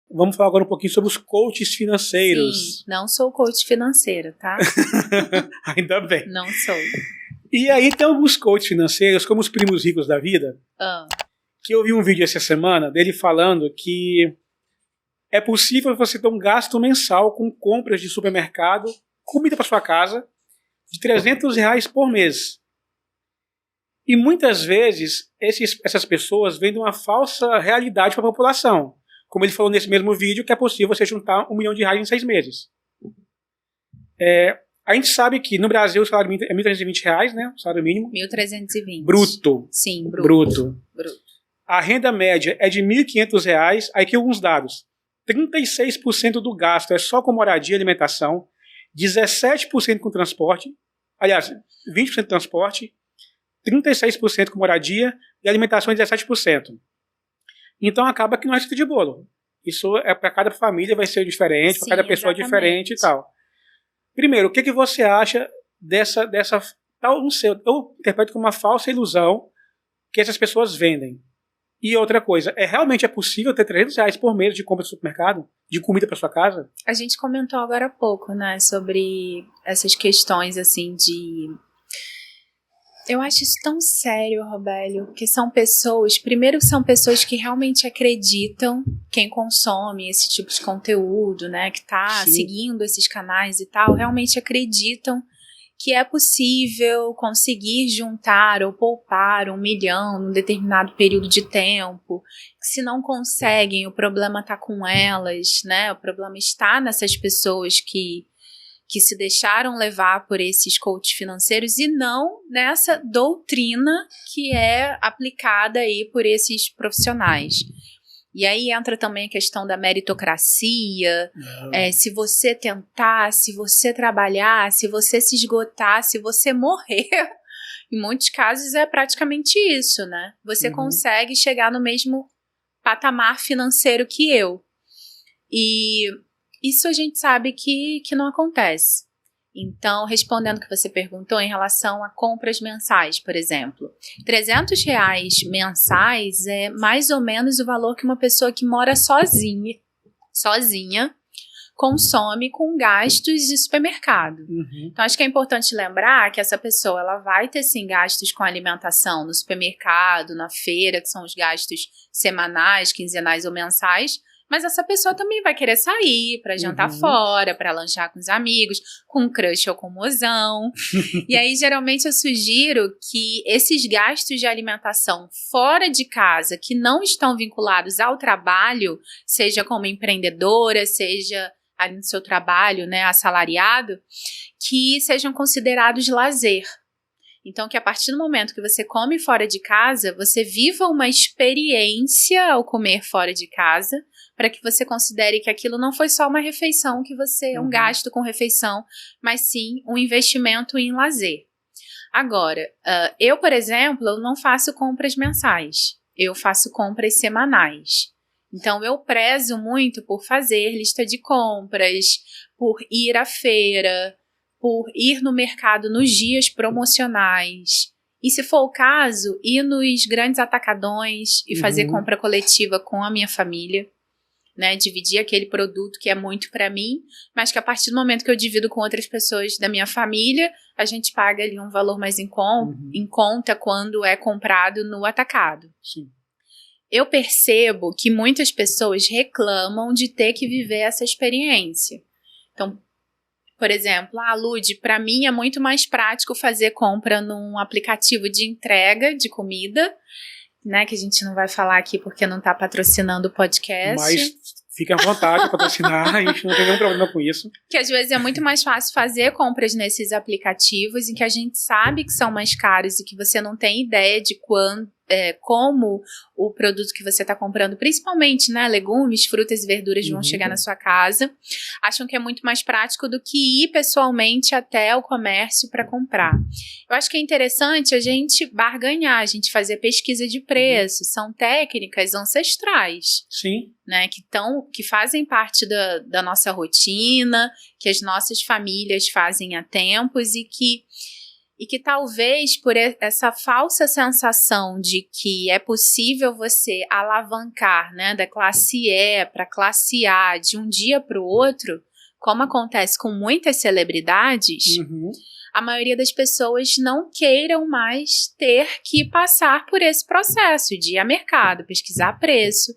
Vamos falar agora um pouquinho sobre os coaches financeiros. Sim, não sou coach financeiro, tá? Ainda bem. Não sou. E aí tem alguns coaches financeiros, como os primos ricos da vida, que eu vi um vídeo essa semana dele falando que é possível você ter um gasto mensal com compras de supermercado, comida para sua casa, de R$300 por mês. E muitas vezes essas pessoas vendem uma falsa realidade para a população. Como ele falou nesse mesmo vídeo, que é possível você juntar R$1 milhão em 6 meses. A gente sabe que no Brasil o salário mínimo é R$1.320, né? O salário mínimo. 1.320. Bruto. Sim, Bruto. A renda média é de R$1.500. Aí aqui alguns dados. 36% do gasto é só com moradia e alimentação. 17% com transporte. Aliás, 20% com transporte. 36% com moradia e alimentação é 17%. Então acaba que não é receita de bolo. Isso é para cada família vai ser diferente, para cada pessoa é diferente e tal. Primeiro, o que você acha dessa tal, não sei, eu interpreto como uma falsa ilusão que essas pessoas vendem. E outra coisa, realmente é possível ter R$300 por mês de compra de supermercado, de comida para sua casa? A gente comentou agora há pouco, né, sobre essas questões assim de... Eu acho isso tão sério, Robélio, que são pessoas, primeiro são pessoas que realmente acreditam, quem consome esse tipo de conteúdo, né, que tá seguindo esses canais e tal, realmente acreditam que é possível conseguir juntar ou poupar 1 milhão num determinado período de tempo. Se não conseguem, o problema está com elas, né? O problema está nessas pessoas que se deixaram levar por esses coaches financeiros e não nessa doutrina que é aplicada aí por esses profissionais. E aí entra também a questão da meritocracia, se você tentar, se você trabalhar, se você se esgotar, se você morrer, em muitos casos é praticamente isso, né? Você consegue chegar no mesmo patamar financeiro que eu. E isso a gente sabe que não acontece. Então, respondendo o que você perguntou em relação a compras mensais, por exemplo, R$300 mensais é mais ou menos o valor que uma pessoa que mora sozinha consome com gastos de supermercado. Então, acho que é importante lembrar que essa pessoa ela vai ter, sim, gastos com alimentação no supermercado, na feira, que são os gastos semanais, quinzenais ou mensais, mas essa pessoa também vai querer sair para jantar fora, para lanchar com os amigos, com um crush ou com um mozão. E aí, geralmente, eu sugiro que esses gastos de alimentação fora de casa, que não estão vinculados ao trabalho, seja como empreendedora, seja ali no seu trabalho, né, assalariado, que sejam considerados lazer. Então, que a partir do momento que você come fora de casa, você viva uma experiência ao comer fora de casa, para que você considere que aquilo não foi só uma refeição, que você um gasto com refeição, mas sim um investimento em lazer. Agora, eu, por exemplo, eu não faço compras mensais, eu faço compras semanais. Então, eu prezo muito por fazer lista de compras, por ir à feira, por ir no mercado nos dias promocionais. E, se for o caso, ir nos grandes atacadões e fazer compra coletiva com a minha família. Né, dividir aquele produto que é muito para mim, mas que a partir do momento que eu divido com outras pessoas da minha família, a gente paga ali um valor mais em conta quando é comprado no atacado. Sim. Eu percebo que muitas pessoas reclamam de ter que viver essa experiência. Então, por exemplo, Lud, para mim é muito mais prático fazer compra num aplicativo de entrega de comida, né, que a gente não vai falar aqui porque não está patrocinando o podcast. Mas fique à vontade para patrocinar, a gente não tem nenhum problema com isso. Que às vezes é muito mais fácil fazer compras nesses aplicativos em que a gente sabe que são mais caros e que você não tem ideia de como o produto que você está comprando, principalmente, né, legumes, frutas e verduras vão chegar na sua casa, acham que é muito mais prático do que ir pessoalmente até o comércio para comprar. Eu acho que é interessante a gente barganhar, a gente fazer pesquisa de preço, são técnicas ancestrais. Sim. Né, que fazem parte da nossa rotina, que as nossas famílias fazem há tempos e que e que talvez por essa falsa sensação de que é possível você alavancar, né, da classe E para a classe A de um dia para o outro, como acontece com muitas celebridades, a maioria das pessoas não queiram mais ter que passar por esse processo de ir a mercado, pesquisar preço.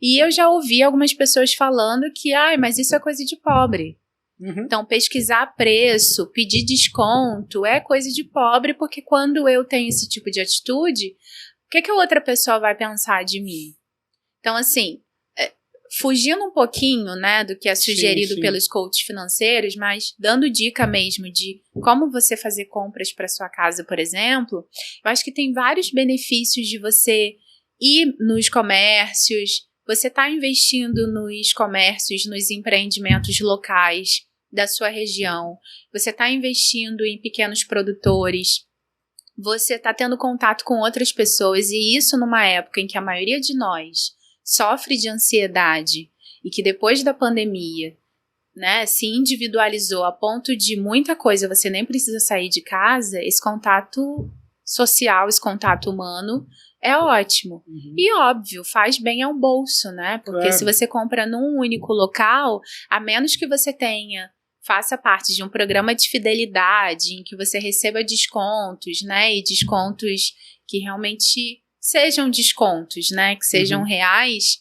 E eu já ouvi algumas pessoas falando que, mas isso é coisa de pobre. Então, pesquisar preço, pedir desconto é coisa de pobre, porque quando eu tenho esse tipo de atitude, o que a outra pessoa vai pensar de mim? Então, assim, fugindo um pouquinho, né, do que é sugerido pelos coaches financeiros, mas dando dica mesmo de como você fazer compras para sua casa, por exemplo, eu acho que tem vários benefícios de você ir nos comércios, você está investindo nos comércios, nos empreendimentos locais da sua região, você está investindo em pequenos produtores, você está tendo contato com outras pessoas, e isso numa época em que a maioria de nós sofre de ansiedade e que depois da pandemia, né, se individualizou a ponto de muita coisa você nem precisa sair de casa, esse contato social, esse contato humano é ótimo. E óbvio, faz bem ao bolso, né? Porque se você compra num único local, a menos que você faça parte de um programa de fidelidade em que você receba descontos, né? E descontos que realmente sejam descontos, né? Que sejam reais,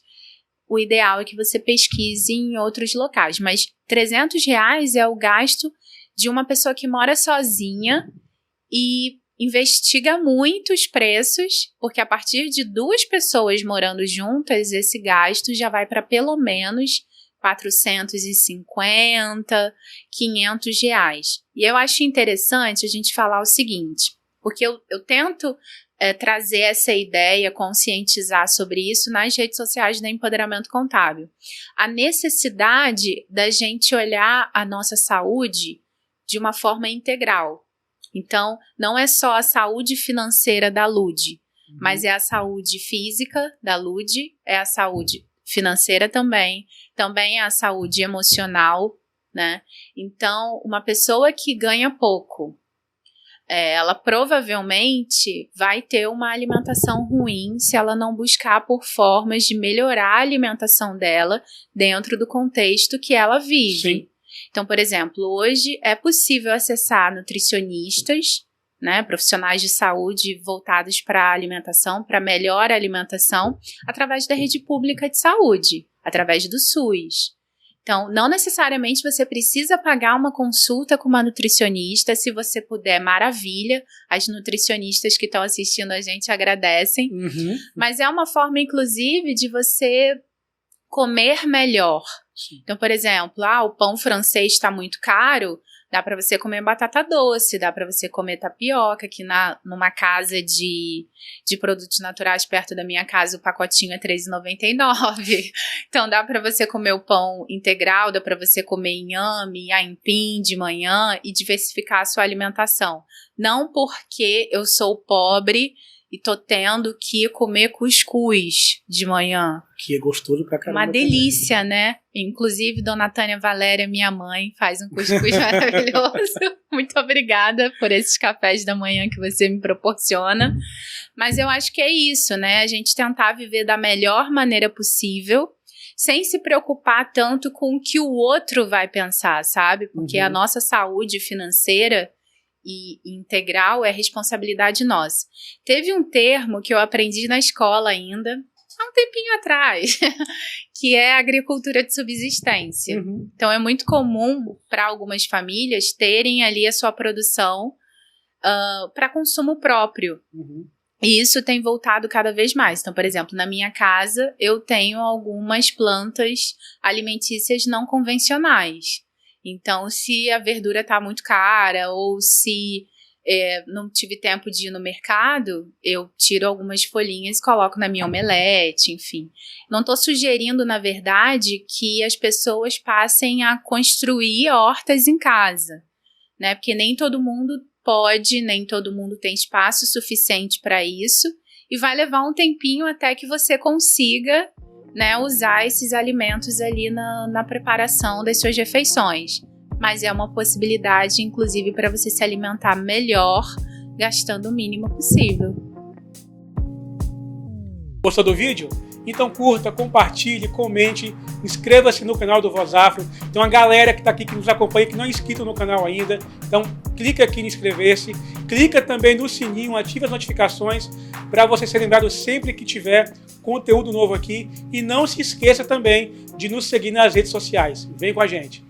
o ideal é que você pesquise em outros locais. Mas R$300 é o gasto de uma pessoa que mora sozinha e investiga muito os preços, porque a partir de 2 pessoas morando juntas, esse gasto já vai para pelo menos R$450, R$500. E eu acho interessante a gente falar o seguinte, porque eu tento trazer essa ideia, conscientizar sobre isso nas redes sociais do Empoderamento Contábil. A necessidade da gente olhar a nossa saúde de uma forma integral. Então, não é só a saúde financeira da Lud, mas é a saúde física da Lud, é a saúde financeira também é a saúde emocional, né? Então, uma pessoa que ganha pouco, ela provavelmente vai ter uma alimentação ruim se ela não buscar por formas de melhorar a alimentação dela dentro do contexto que ela vive. Sim. Então, por exemplo, hoje é possível acessar nutricionistas, né, profissionais de saúde voltados para a alimentação, para melhor alimentação, através da rede pública de saúde, através do SUS. Então, não necessariamente você precisa pagar uma consulta com uma nutricionista. Se você puder, maravilha. As nutricionistas que estão assistindo a gente agradecem. Mas é uma forma, inclusive, de você comer melhor. Sim. Então, por exemplo, o pão francês está muito caro, dá para você comer batata doce, dá para você comer tapioca, que numa casa de produtos naturais perto da minha casa o pacotinho é R$3,99. Então dá para você comer o pão integral, dá para você comer inhame, aipim de manhã e diversificar a sua alimentação. Não porque eu sou pobre e tô tendo que comer cuscuz de manhã. Que é gostoso pra caramba. Uma delícia, também, né? Inclusive, Dona Tânia Valéria, minha mãe, faz um cuscuz maravilhoso. Muito obrigada por esses cafés da manhã que você me proporciona. Mas eu acho que é isso, né? A gente tentar viver da melhor maneira possível, sem se preocupar tanto com o que o outro vai pensar, sabe? Porque a nossa saúde financeira e integral é responsabilidade nossa. Teve um termo que eu aprendi na escola ainda, há um tempinho atrás, que é agricultura de subsistência. Então é muito comum para algumas famílias terem ali a sua produção para consumo próprio. E isso tem voltado cada vez mais. Então, por exemplo, na minha casa eu tenho algumas plantas alimentícias não convencionais. Então, se a verdura está muito cara ou se não tive tempo de ir no mercado, eu tiro algumas folhinhas e coloco na minha omelete, enfim. Não estou sugerindo, na verdade, que as pessoas passem a construir hortas em casa, né? Porque nem todo mundo pode, nem todo mundo tem espaço suficiente para isso e vai levar um tempinho até que você consiga, né, usar esses alimentos ali na preparação das suas refeições. mas é uma possibilidade, inclusive, para você se alimentar melhor, gastando o mínimo possível. Gostou do vídeo? Então curta, compartilhe, comente, inscreva-se no canal do Voz Afro. Tem uma galera que está aqui, que nos acompanha, que não é inscrito no canal ainda. Então clica aqui em inscrever-se, clica também no sininho, ativa as notificações para você ser lembrado sempre que tiver conteúdo novo aqui. E não se esqueça também de nos seguir nas redes sociais. Vem com a gente!